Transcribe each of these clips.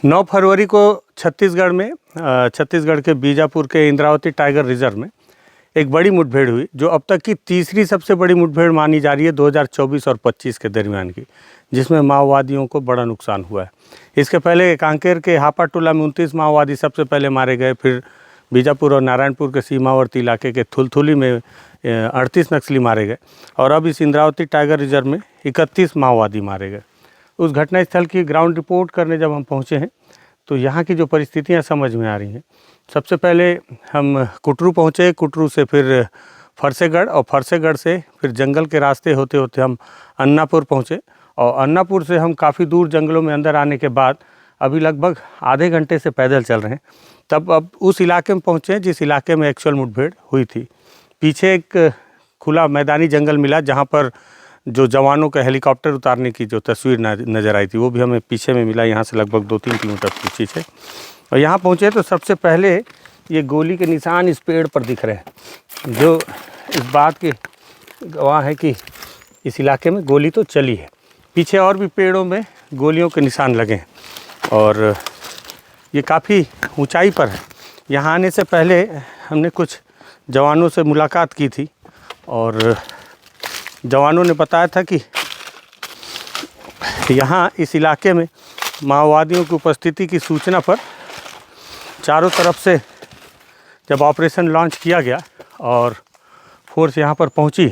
9 फरवरी को छत्तीसगढ़ के बीजापुर के इंद्रावती टाइगर रिजर्व में एक बड़ी मुठभेड़ हुई, जो अब तक की तीसरी सबसे बड़ी मुठभेड़ मानी जा रही है 2024 और 25 के दरमियान की, जिसमें माओवादियों को बड़ा नुकसान हुआ है। इसके पहले कांकेर के हापाटोला में 29 माओवादी सबसे पहले मारे गए, फिर बीजापुर और नारायणपुर के सीमावर्ती इलाके के थुलथुली में 38 नक्सली मारे गए और अब इस इंद्रावती टाइगर रिजर्व में 31 माओवादी मारे गए। उस घटनास्थल की ग्राउंड रिपोर्ट करने जब हम पहुँचे हैं तो यहाँ की जो परिस्थितियाँ समझ में आ रही हैं। सबसे पहले हम कुटरू पहुँचे, कुटरू से फिर फरसेगढ़ और फरसेगढ़ से फिर जंगल के रास्ते होते होते हम अन्नापुर पहुँचे और अन्नापुर से हम काफ़ी दूर जंगलों में अंदर आने के बाद अभी लगभग आधे घंटे से पैदल चल रहे हैं। तब अब उस इलाके में पहुँचे जिस इलाके में एक्चुअल मुठभेड़ हुई थी। पीछे एक खुला मैदानी जंगल मिला जहाँ पर जो जवानों के हेलीकॉप्टर उतारने की जो तस्वीर नज़र आई थी वो भी हमें पीछे में मिला, यहाँ से लगभग 2-3 किलोमीटर पीछे से। और यहाँ पहुँचे तो सबसे पहले ये गोली के निशान इस पेड़ पर दिख रहे हैं, जो इस बात के गवाह है कि इस इलाके में गोली तो चली है। पीछे और भी पेड़ों में गोलियों के निशान लगे हैं और ये काफ़ी ऊंचाई पर है। यहाँ आने से पहले हमने कुछ जवानों से मुलाकात की थी और जवानों ने बताया था कि यहाँ इस इलाके में माओवादियों की उपस्थिति की सूचना पर चारों तरफ से जब ऑपरेशन लॉन्च किया गया और फोर्स यहाँ पर पहुँची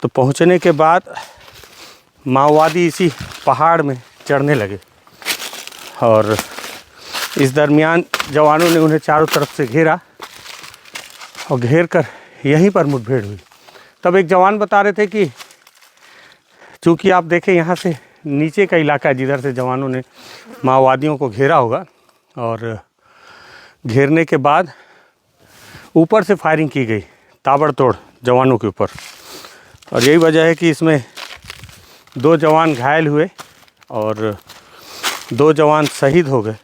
तो पहुँचने के बाद माओवादी इसी पहाड़ में चढ़ने लगे और इस दरमियान जवानों ने उन्हें चारों तरफ से घेरा और घेर कर यहीं पर मुठभेड़ हुई। तब एक जवान बता रहे थे कि चूँकि आप देखें यहाँ से नीचे का इलाका है जिधर से जवानों ने माओवादियों को घेरा होगा और घेरने के बाद ऊपर से फायरिंग की गई ताबड़तोड़ जवानों के ऊपर और यही वजह है कि इसमें 2 जवान घायल हुए और 2 जवान शहीद हो गए।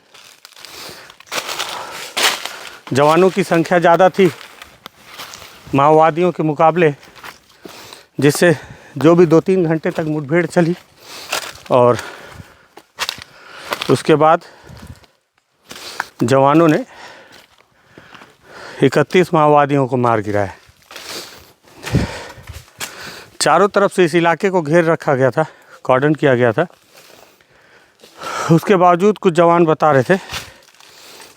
जवानों की संख्या ज़्यादा थी माओवादियों के मुकाबले, जिससे जो भी 2-3 घंटे तक मुठभेड़ चली और उसके बाद जवानों ने 31 माओवादियों को मार गिराया। चारों तरफ से इस इलाके को घेर रखा गया था, कॉर्डन किया गया था। उसके बावजूद कुछ जवान बता रहे थे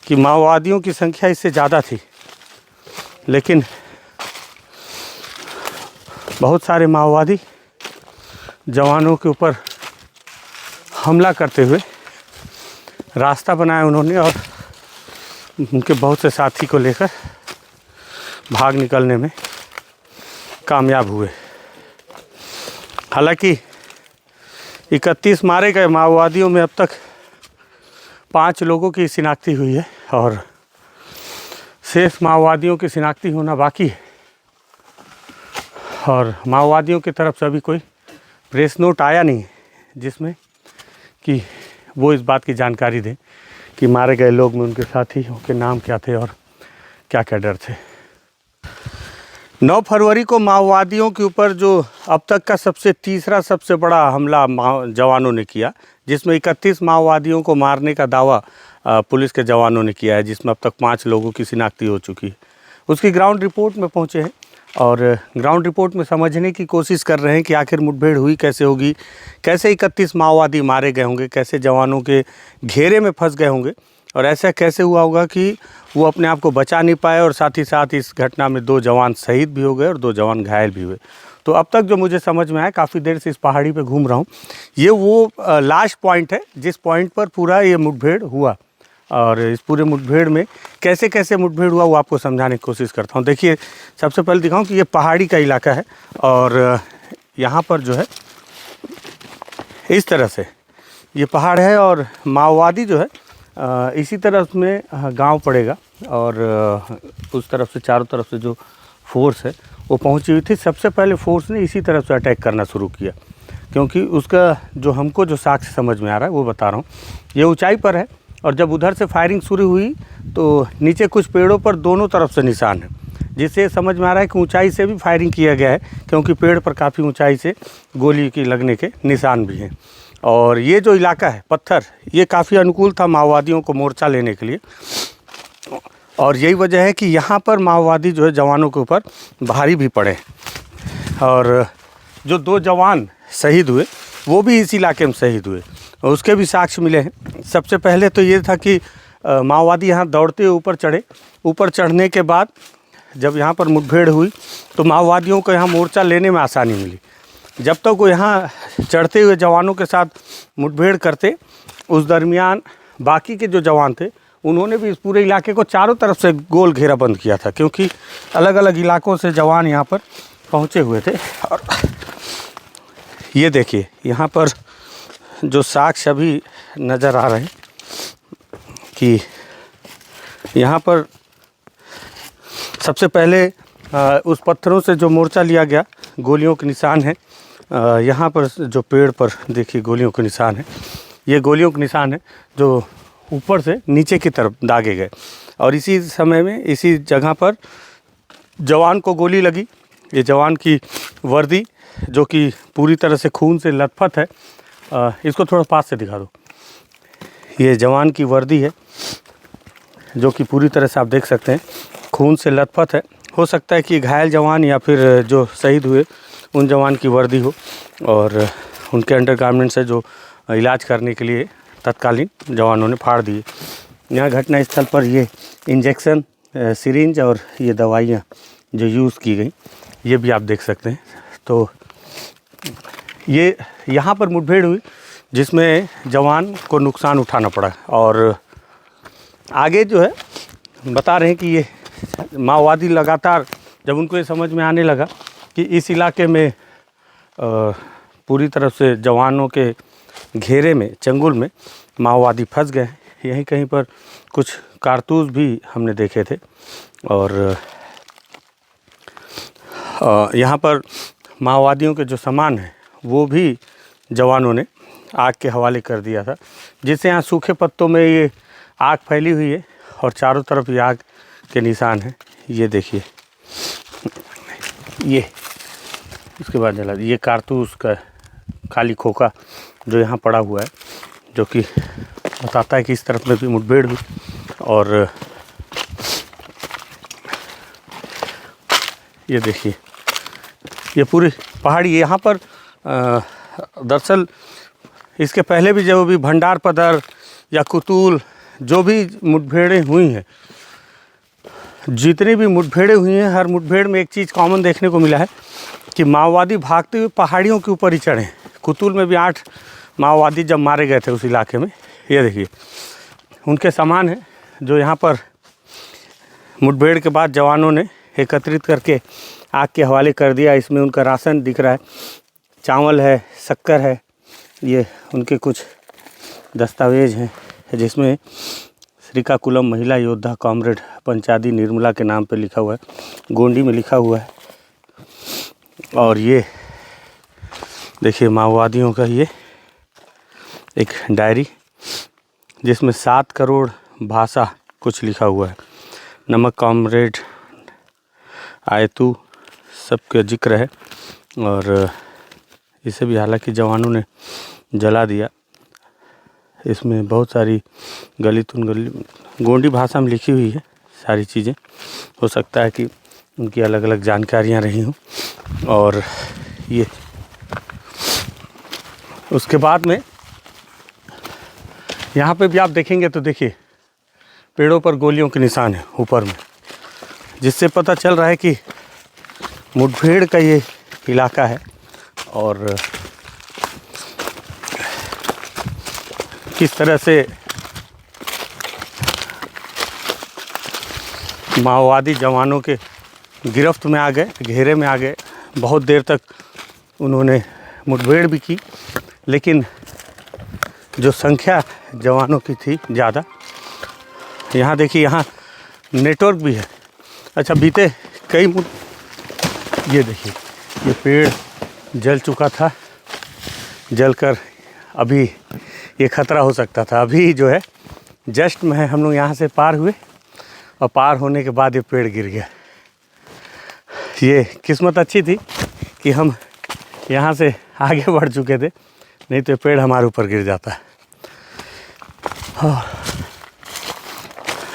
कि माओवादियों की संख्या इससे ज़्यादा थी, लेकिन बहुत सारे माओवादी जवानों के ऊपर हमला करते हुए रास्ता बनाया उन्होंने और उनके बहुत से साथी को लेकर भाग निकलने में कामयाब हुए। हालांकि 31 मारे गए माओवादियों में अब तक 5 लोगों की शिनाख्ती हुई है और शेष माओवादियों की शिनाख्ती होना बाकी है और माओवादियों की तरफ से अभी कोई प्रेस नोट आया नहीं जिसमें कि वो इस बात की जानकारी दें कि मारे गए लोग में उनके साथियों के नाम क्या थे और क्या क्या डर थे। 9 फरवरी को माओवादियों के ऊपर जो अब तक का तीसरा सबसे बड़ा हमला जवानों ने किया, जिसमें 31 माओवादियों को मारने का दावा पुलिस के जवानों ने किया है, जिसमें अब तक 5 लोगों की शिनाख्ती हो चुकी है। उसकी ग्राउंड रिपोर्ट में पहुंचे हैं और ग्राउंड रिपोर्ट में समझने की कोशिश कर रहे हैं कि आखिर मुठभेड़ हुई कैसे होगी, कैसे 31 माओवादी मारे गए होंगे, कैसे जवानों के घेरे में फंस गए होंगे और ऐसा कैसे हुआ होगा कि वो अपने आप को बचा नहीं पाए और साथ ही साथ इस घटना में 2 जवान शहीद भी हो गए और 2 जवान घायल भी हुए। तो अब तक जो मुझे समझ में आया, काफ़ी देर से इस पहाड़ी पे घूम रहा हूँ, ये वो लास्ट पॉइंट है जिस पॉइंट पर पूरा ये मुठभेड़ हुआ और इस पूरे मुठभेड़ में कैसे कैसे मुठभेड़ हुआ वो आपको समझाने की कोशिश करता हूँ। देखिए, सबसे पहले दिखाऊँ कि ये पहाड़ी का इलाका है और यहाँ पर जो है इस तरह से ये पहाड़ है और माओवादी जो है इसी तरफ में गांव पड़ेगा और उस तरफ से चारों तरफ से जो फोर्स है वो पहुंची हुई थी। सबसे पहले फोर्स ने इसी तरफ से अटैक करना शुरू किया, क्योंकि उसका जो हमको जो साक्ष्य समझ में आ रहा है वो बता रहा हूँ। ये ऊंचाई पर है और जब उधर से फायरिंग शुरू हुई तो नीचे कुछ पेड़ों पर दोनों तरफ से निशान है, जिससे समझ में आ रहा है कि ऊंचाई से भी फायरिंग किया गया है, क्योंकि पेड़ पर काफ़ी ऊंचाई से गोली की लगने के निशान भी हैं। और ये जो इलाका है पत्थर, ये काफ़ी अनुकूल था माओवादियों को मोर्चा लेने के लिए। और यही वजह है कि यहाँ पर माओवादी जो है जवानों के ऊपर भारी भी पड़े। और जो 2 जवान शहीद हुए वो भी इस इलाके में शहीद हुए और उसके भी साक्ष्य मिले हैं। सबसे पहले तो ये था कि माओवादी यहाँ दौड़ते हुए ऊपर चढ़े। ऊपर चढ़ने के बाद जब यहाँ पर मुठभेड़ हुई तो माओवादियों को यहाँ मोर्चा लेने में आसानी मिली। जब तक वो यहाँ चढ़ते हुए जवानों के साथ मुठभेड़ करते, उस दरमियान बाकी के जो जवान थे उन्होंने भी इस पूरे इलाके को चारों तरफ से गोल घेराबंद किया था, क्योंकि अलग अलग इलाकों से जवान यहाँ पर पहुँचे हुए थे। और ये देखिए यहाँ पर जो साक्ष्य अभी नज़र आ रहे हैं कि यहाँ पर सबसे पहले उस पत्थरों से जो मोर्चा लिया गया, गोलियों के निशान हैं। यहाँ पर जो पेड़ पर देखिए गोलियों के निशान हैं, ये गोलियों के निशान हैं जो ऊपर से नीचे की तरफ दागे गए। और इसी समय में इसी जगह पर जवान को गोली लगी। ये जवान की वर्दी जो कि पूरी तरह से खून से लथपथ है, इसको थोड़ा पास से दिखा दो। ये जवान की वर्दी है जो कि पूरी तरह से आप देख सकते हैं खून से लथपथ है। हो सकता है कि घायल जवान या फिर जो शहीद हुए उन जवान की वर्दी हो और उनके अंडरगारमेंट्स है जो इलाज करने के लिए तत्कालीन जवानों ने फाड़ दिए। यहाँ घटनास्थल पर ये इंजेक्शन, सिरिंज और ये दवाइयाँ जो यूज़ की गई ये भी आप देख सकते हैं। तो ये यहाँ पर मुठभेड़ हुई जिसमें जवान को नुकसान उठाना पड़ा। और आगे जो है बता रहे हैं कि ये माओवादी लगातार जब उनको ये समझ में आने लगा कि इस इलाके में पूरी तरफ से जवानों के घेरे में, चंगुल में माओवादी फंस गए, यहीं कहीं पर कुछ कारतूस भी हमने देखे थे। और यहाँ पर माओवादियों के जो सामान है वो भी जवानों ने आग के हवाले कर दिया था, जिससे यहाँ सूखे पत्तों में ये आग फैली हुई है और चारों तरफ ये आग के निशान हैं। ये देखिए, ये इसके बाद जला ये कारतूस का खाली खोखा जो यहाँ पड़ा हुआ है, जो कि बताता है कि इस तरफ में भी मुठभेड़ हुई। और ये देखिए ये पूरी पहाड़ी, यहाँ पर दरअसल इसके पहले भी जब भी भंडार पदर या कुतुल जो भी मुठभेड़ें हुई हैं, जितनी भी मुठभेड़ें हुई हैं, हर मुठभेड़ में एक चीज़ कॉमन देखने को मिला है कि माओवादी भागते हुए पहाड़ियों के ऊपर ही चढ़े। कुतुल में भी 8 माओवादी जब मारे गए थे उस इलाके में, ये देखिए उनके सामान है जो यहाँ पर मुठभेड़ के बाद जवानों ने एकत्रित करके आग के हवाले कर दिया। इसमें उनका राशन दिख रहा है, चावल है, शक्कर है, ये उनके कुछ दस्तावेज हैं जिसमें श्रीकाकुलम महिला योद्धा कॉमरेड पंचादी निर्मला के नाम पे लिखा हुआ है, गोंडी में लिखा हुआ है। और ये देखिए माओवादियों का ये एक डायरी जिसमें 7 करोड़ भाषा कुछ लिखा हुआ है, नमक कॉमरेड आयतु सबका जिक्र है। और इसे भी हालांकि जवानों ने जला दिया। इसमें बहुत सारी गोंडी भाषा में लिखी हुई है सारी चीज़ें, हो सकता है कि उनकी अलग अलग जानकारियां रही हों। और ये उसके बाद में यहाँ पे भी आप देखेंगे तो देखिए पेड़ों पर गोलियों के निशान हैं ऊपर में, जिससे पता चल रहा है कि मुठभेड़ का ये इलाका है। और किस तरह से माओवादी जवानों के गिरफ्त में आ गए, घेरे में आ गए। बहुत देर तक उन्होंने मुठभेड़ भी की, लेकिन जो संख्या जवानों की थी ज़्यादा। यहाँ देखिए यहाँ नेटवर्क भी है। अच्छा, बीते कई ये देखिए ये पेड़ जल चुका था, जलकर अभी ये ख़तरा हो सकता था। अभी जो है जस्ट में हम लोग यहाँ से पार हुए और पार होने के बाद ये पेड़ गिर गया। ये किस्मत अच्छी थी कि हम यहाँ से आगे बढ़ चुके थे, नहीं तो पेड़ हमारे ऊपर गिर जाता है। और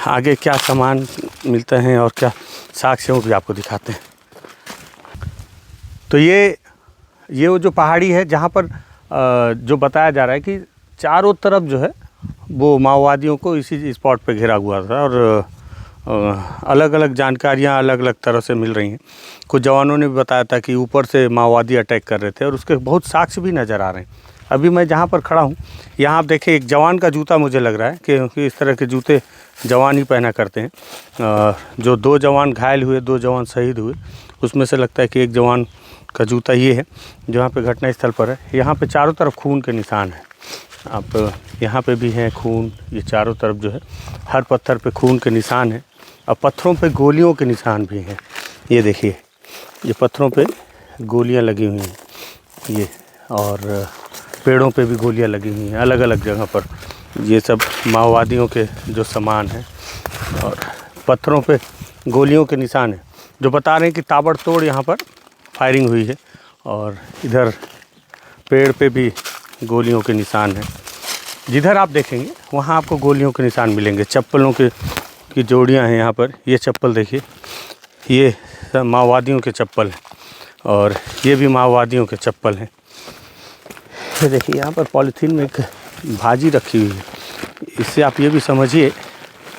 आगे क्या सामान मिलते हैं और क्या साक्ष्य वो भी आपको दिखाते हैं। तो ये वो जो पहाड़ी है जहाँ पर जो बताया जा रहा है कि चारों तरफ जो है वो माओवादियों को इसी स्पॉट पे घेरा हुआ था और अलग अलग जानकारियाँ अलग अलग तरह से मिल रही हैं। कुछ जवानों ने भी बताया था कि ऊपर से माओवादी अटैक कर रहे थे और उसके बहुत साक्ष्य भी नज़र आ रहे हैं। अभी मैं जहाँ पर खड़ा हूँ यहाँ आप देखें, एक जवान का जूता मुझे लग रहा है क्योंकि इस तरह के जूते जवान ही पहना करते हैं। जो 2 जवान घायल हुए, 2 जवान शहीद हुए, उसमें से लगता है कि एक जवान का जूता ये है जहाँ पे घटना स्थल पर है। यहाँ पे चारों तरफ खून के निशान हैं। आप यहाँ पे भी हैं खून, ये चारों तरफ जो है हर पत्थर पे खून के निशान हैं और पत्थरों पे गोलियों के निशान भी हैं। ये देखिए, ये पत्थरों पे गोलियाँ लगी हुई हैं ये, और पेड़ों पे भी गोलियाँ लगी हुई हैं अलग अलग जगह पर। ये सब माओवादियों के जो सामान हैं और पत्थरों पे गोलियों के निशान हैं जो बता रहे हैं कि ताबड़तोड़ यहाँ पर फायरिंग हुई है। और इधर पेड़ पे भी गोलियों के निशान हैं। जिधर आप देखेंगे वहाँ आपको गोलियों के निशान मिलेंगे। चप्पलों की जोड़ियाँ हैं यहाँ पर। ये चप्पल देखिए, ये सब माओवादियों के चप्पल हैं और ये भी माओवादियों के चप्पल हैं। ये देखिए, यहाँ पर पॉलीथीन में एक भाजी रखी हुई है। इससे आप ये भी समझिए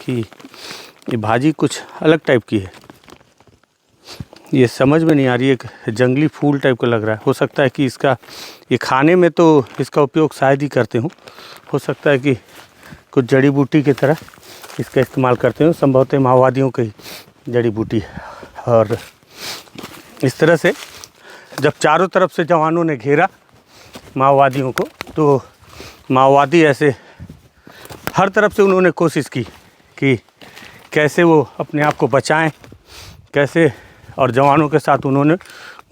कि ये भाजी कुछ अलग टाइप की है। ये समझ में नहीं आ रही है, एक जंगली फूल टाइप का लग रहा है। हो सकता है कि इसका ये खाने में तो इसका उपयोग शायद ही करते हों। हो सकता है कि कुछ जड़ी बूटी की तरह इसका इस्तेमाल करते हो, संभवतः माओवादियों की जड़ी बूटी। और इस तरह से जब चारों तरफ से जवानों ने घेरा माओवादियों को, तो माओवादी ऐसे हर तरफ से उन्होंने कोशिश की कि कैसे वो अपने आप को बचाएं, कैसे, और जवानों के साथ उन्होंने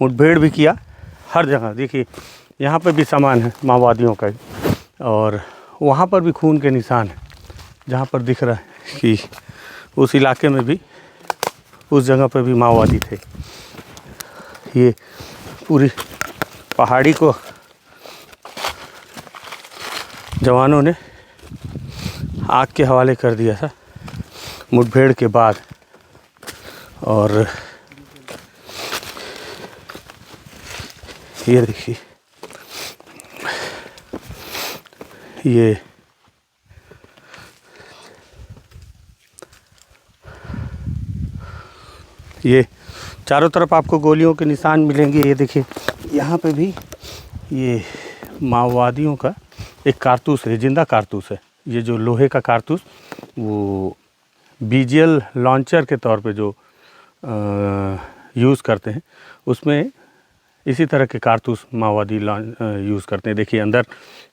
मुठभेड़ भी किया। हर जगह देखिए, यहाँ पे भी सामान है माओवादियों का और वहाँ पर भी खून के निशान हैं जहाँ पर दिख रहा है कि उस इलाके में भी, उस जगह पर भी माओवादी थे। ये पूरी पहाड़ी को जवानों ने आग के हवाले कर दिया था मुठभेड़ के बाद। और ये देखिए, ये चारों तरफ आपको गोलियों के निशान मिलेंगे। ये देखिए, यहाँ पे भी ये माओवादियों का एक कारतूस है, जिंदा कारतूस है। ये जो लोहे का कारतूस, वो बीजीएल लॉन्चर के तौर पे जो यूज़ करते हैं, उसमें इसी तरह के कारतूस माओवादी यूज़ करते हैं। देखिए अंदर,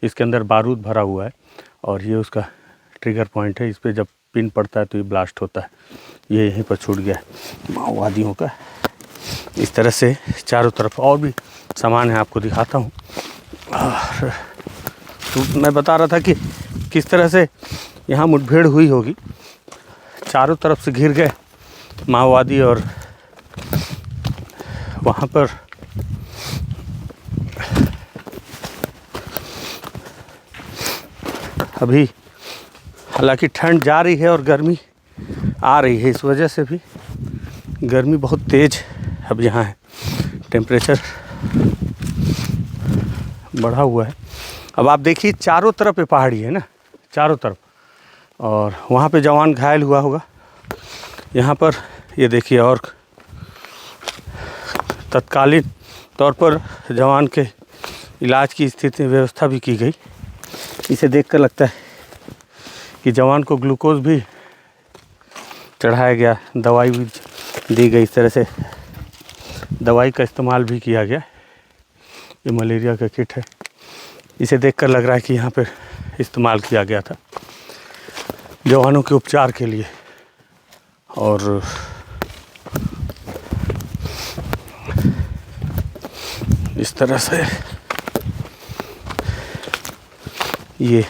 इसके अंदर बारूद भरा हुआ है और ये उसका ट्रिगर पॉइंट है। इस पर जब पिन पड़ता है तो ये ब्लास्ट होता है। ये यहीं पर छूट गया है माओवादियों का। इस तरह से चारों तरफ और भी सामान है, आपको दिखाता हूँ। और तो मैं बता रहा था कि किस तरह से यहाँ मुठभेड़ हुई होगी। चारों तरफ से घिर गए माओवादी और वहाँ पर अभी हालांकि ठंड जा रही है और गर्मी आ रही है, इस वजह से भी गर्मी बहुत तेज़ अब यहाँ है। टेम्परेचर बढ़ा हुआ है। अब आप देखिए, चारों तरफ पे पहाड़ी है ना, चारों तरफ, और वहाँ पे जवान घायल हुआ होगा। यहाँ पर ये देखिए, और तत्कालीन तौर पर जवान के इलाज की स्थिति व्यवस्था भी की गई। इसे देखकर लगता है कि जवान को ग्लूकोज भी चढ़ाया गया, दवाई भी दी गई। इस तरह से दवाई का इस्तेमाल भी किया गया। ये मलेरिया का किट है। इसे देखकर लग रहा है कि यहाँ पर इस्तेमाल किया गया था जवानों के उपचार के लिए। और इस तरह से ये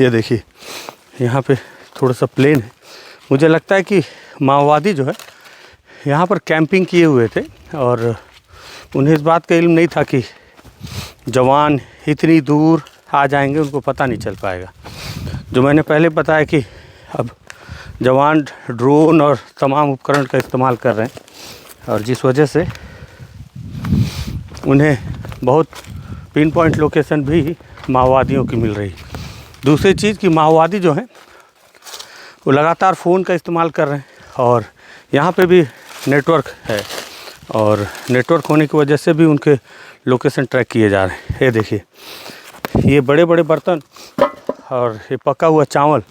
देखिए, यहाँ पे थोड़ा सा प्लेन है। मुझे लगता है कि माओवादी जो है यहाँ पर कैंपिंग किए हुए थे और उन्हें इस बात का इल्म नहीं था कि जवान इतनी दूर आ जाएंगे उनको पता नहीं चल पाएगा। जो मैंने पहले बताया कि अब जवान ड्रोन और तमाम उपकरण का इस्तेमाल कर रहे हैं और जिस वजह से उन्हें बहुत पिन पॉइंट लोकेशन भी माओवादियों की मिल रही। दूसरी चीज़ कि माओवादी जो हैं वो लगातार फ़ोन का इस्तेमाल कर रहे हैं और यहाँ पे भी नेटवर्क है और नेटवर्क होने की वजह से भी उनके लोकेशन ट्रैक किए जा रहे हैं। ये देखिए, ये बड़े बड़े बर्तन और ये पका हुआ चावल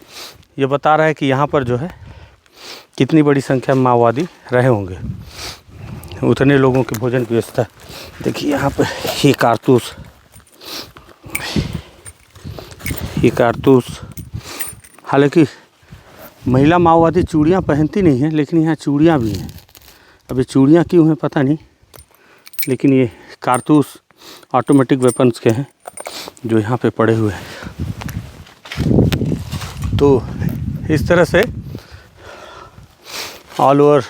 ये बता रहा है कि यहाँ पर जो है कितनी बड़ी संख्या में माओवादी रहे होंगे। उतने लोगों के भोजन की व्यवस्था। देखिए यहाँ पर ये कारतूस हालांकि महिला माओवादी चूड़ियाँ पहनती नहीं हैं, लेकिन यहाँ चूड़ियाँ भी हैं। अभी चूड़ियाँ क्यों हैं पता नहीं, लेकिन ये कारतूस ऑटोमेटिक वेपन्स के हैं जो यहाँ पे पड़े हुए हैं। तो इस तरह से ऑल ओवर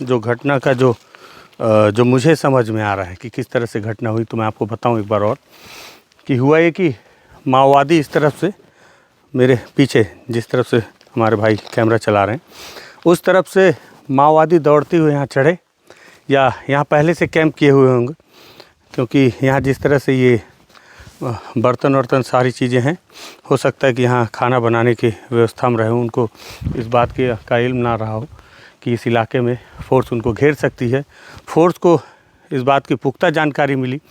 जो घटना का जो मुझे समझ में आ रहा है कि किस तरह से घटना हुई, तो मैं आपको बताऊं एक बार और कि हुआ ये कि माओवादी इस तरफ से मेरे पीछे जिस तरफ से हमारे भाई कैमरा चला रहे हैं उस तरफ से माओवादी दौड़ते हुए यहाँ चढ़े या यहाँ पहले से कैंप किए हुए होंगे, क्योंकि यहाँ जिस तरह से ये बर्तन वर्तन सारी चीज़ें हैं, हो सकता है कि यहाँ खाना बनाने की व्यवस्था में रहे हों। उनको इस बात का इल्म ना रहा हो कि इस इलाके में फ़ोर्स उनको घेर सकती है। फ़ोर्स को इस बात की पुख्ता जानकारी मिली,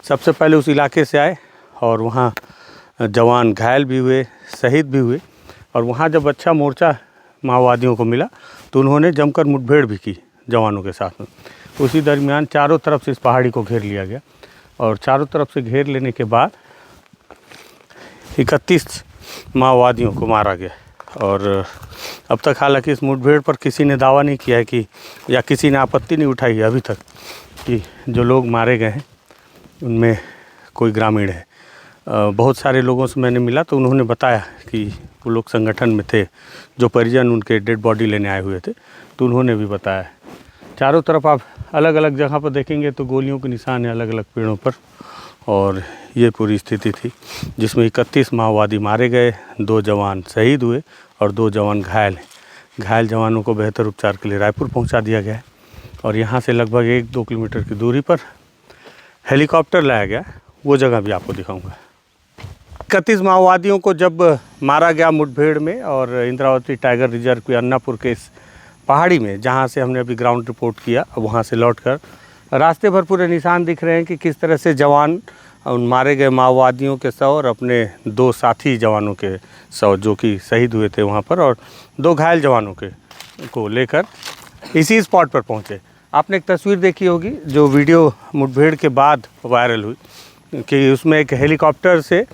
सबसे पहले उस इलाके से आए और वहाँ जवान घायल भी हुए, शहीद भी हुए। और वहाँ जब अच्छा मोर्चा माओवादियों को मिला तो उन्होंने जमकर मुठभेड़ भी की जवानों के साथ में। उसी दरमियान चारों तरफ से इस पहाड़ी को घेर लिया गया और चारों तरफ से घेर लेने के बाद 31 माओवादियों को मारा गया। और अब तक हालांकि इस मुठभेड़ पर किसी ने दावा नहीं किया है कि या किसी ने आपत्ति नहीं उठाई है अभी तक कि जो लोग मारे गए हैं उनमें कोई ग्रामीण है। बहुत सारे लोगों से मैंने मिला तो उन्होंने बताया कि वो लोग संगठन में थे, जो परिजन उनके डेड बॉडी लेने आए हुए थे, तो उन्होंने भी बताया। चारों तरफ आप अलग अलग जगह पर देखेंगे तो गोलियों के निशान हैं अलग अलग पेड़ों पर। और ये पूरी स्थिति थी जिसमें 31 माओवादी मारे गए, 2 जवान शहीद हुए और 2 जवान घायल हैं। घायल जवानों को बेहतर उपचार के लिए रायपुर पहुंचा दिया गया है और यहाँ से लगभग 1-2 किलोमीटर की दूरी पर हेलीकॉप्टर लाया गया, वो जगह भी आपको दिखाऊंगा। 31 माओवादियों को जब मारा गया मुठभेड़ में और इंद्रावती टाइगर रिजर्व के अन्नापुर के इस पहाड़ी में, जहाँ से हमने अभी ग्राउंड रिपोर्ट किया, वहाँ से लौटकर रास्ते भर पूरे निशान दिख रहे हैं कि किस तरह से जवान उन मारे गए माओवादियों के शव और अपने 2 साथी जवानों के शव जो कि शहीद हुए थे वहाँ पर और 2 घायल जवानों को लेकर इसी स्पॉट पर पहुँचे। आपने एक तस्वीर देखी होगी जो वीडियो मुठभेड़ के बाद वायरल हुई कि उसमें एक हेलीकॉप्टर से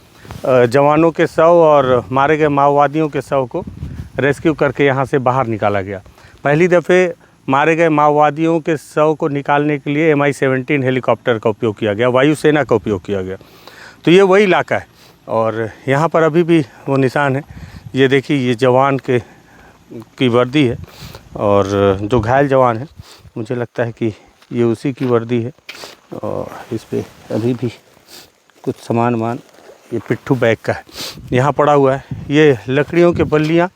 जवानों के शव और मारे गए माओवादियों के शव को रेस्क्यू करके यहाँ से बाहर निकाला गया। पहली दफ़े मारे गए माओवादियों के शव को निकालने के लिए MI-17 हेलीकॉप्टर का उपयोग किया गया, वायुसेना का उपयोग किया गया। तो ये वही इलाका है और यहाँ पर अभी भी वो निशान है। ये देखिए, ये जवान की वर्दी है और जो घायल जवान है मुझे लगता है कि ये उसी की वर्दी है। और इस पर अभी भी कुछ सामान ये पिट्ठू बैग का है यहाँ पड़ा हुआ है। ये लकड़ियों के बल्लियाँ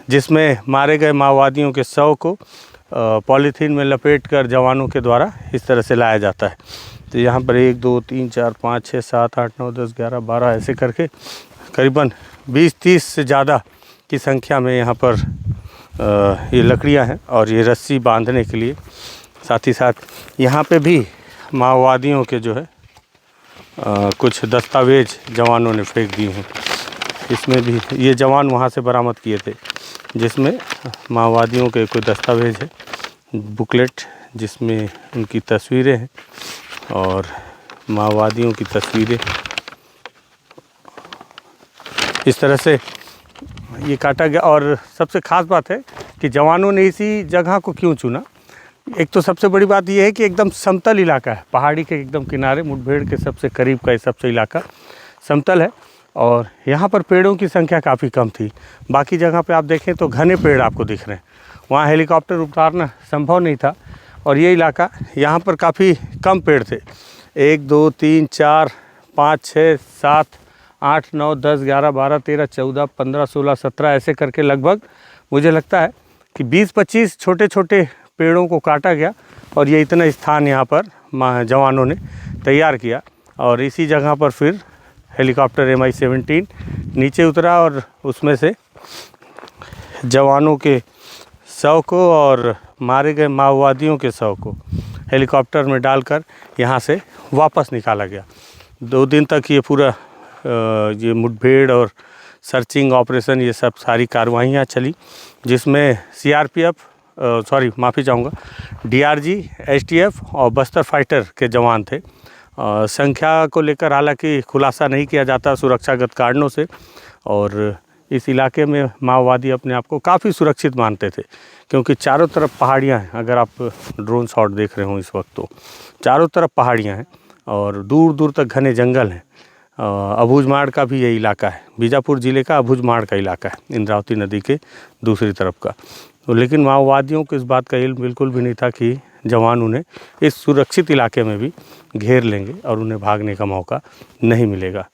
जिसमें मारे गए माओवादियों के शव को पॉलीथीन में लपेटकर जवानों के द्वारा इस तरह से लाया जाता है। तो यहाँ पर 1 2 3 4 5 6 7 8 9 10 11 12 ऐसे करके करीबन 20-30 से ज़्यादा की संख्या में यहाँ पर ये लकड़ियाँ हैं और ये रस्सी बांधने के लिए। साथ ही साथ यहाँ पे भी माओवादियों के जो है कुछ दस्तावेज जवानों ने फेंक दिए हैं। इसमें भी ये जवान वहाँ से बरामद किए थे जिसमें माओवादियों के कोई दस्तावेज है, बुकलेट जिसमें उनकी तस्वीरें हैं और माओवादियों की तस्वीरें इस तरह से ये काटा गया। और सबसे ख़ास बात है कि जवानों ने इसी जगह को क्यों चुना। एक तो सबसे बड़ी बात यह है कि एकदम समतल इलाका है, पहाड़ी के एकदम किनारे, मुठभेड़ के सबसे करीब का ये सबसे इलाका समतल है और यहाँ पर पेड़ों की संख्या काफ़ी कम थी। बाकी जगह पे आप देखें तो घने पेड़ आपको दिख रहे हैं, वहाँ हेलीकॉप्टर उतारना संभव नहीं था। और ये इलाका यहाँ पर काफ़ी कम पेड़ थे, 1 2 3 4 5 6 7 8 9 10 11 12 13 14 15 16 17 ऐसे करके लगभग मुझे लगता है कि 20-25 छोटे छोटे पेड़ों को काटा गया और ये इतना स्थान यहाँ पर जवानों ने तैयार किया। और इसी जगह पर फिर हेलीकॉप्टर MI-17 नीचे उतरा और उसमें से जवानों के शव को और मारे गए माओवादियों के शव को हेलीकॉप्टर में डालकर यहाँ से वापस निकाला गया। 2 दिन तक ये पूरा ये मुठभेड़ और सर्चिंग ऑपरेशन ये सब सारी कार्रवाइयाँ चली, जिसमें CRPF माफ़ी चाहूँगा DRG, STF और बस्तर फाइटर के जवान थे। संख्या को लेकर हालांकि खुलासा नहीं किया जाता सुरक्षागत कारणों से, और इस इलाके में माओवादी अपने आप को काफ़ी सुरक्षित मानते थे क्योंकि चारों तरफ पहाड़ियाँ हैं। अगर आप ड्रोन शॉट देख रहे हो इस वक्त तो चारों तरफ पहाड़ियाँ हैं और दूर दूर तक घने जंगल हैं। अबूझमाड़ का भी ये इलाका है, बीजापुर ज़िले का अबूझमाड़ का इलाका है, इंद्रावती नदी के दूसरी तरफ का। तो लेकिन माओवादियों को इस बात का इल्म बिल्कुल भी नहीं था कि जवान उन्हें इस सुरक्षित इलाके में भी घेर लेंगे और उन्हें भागने का मौका नहीं मिलेगा।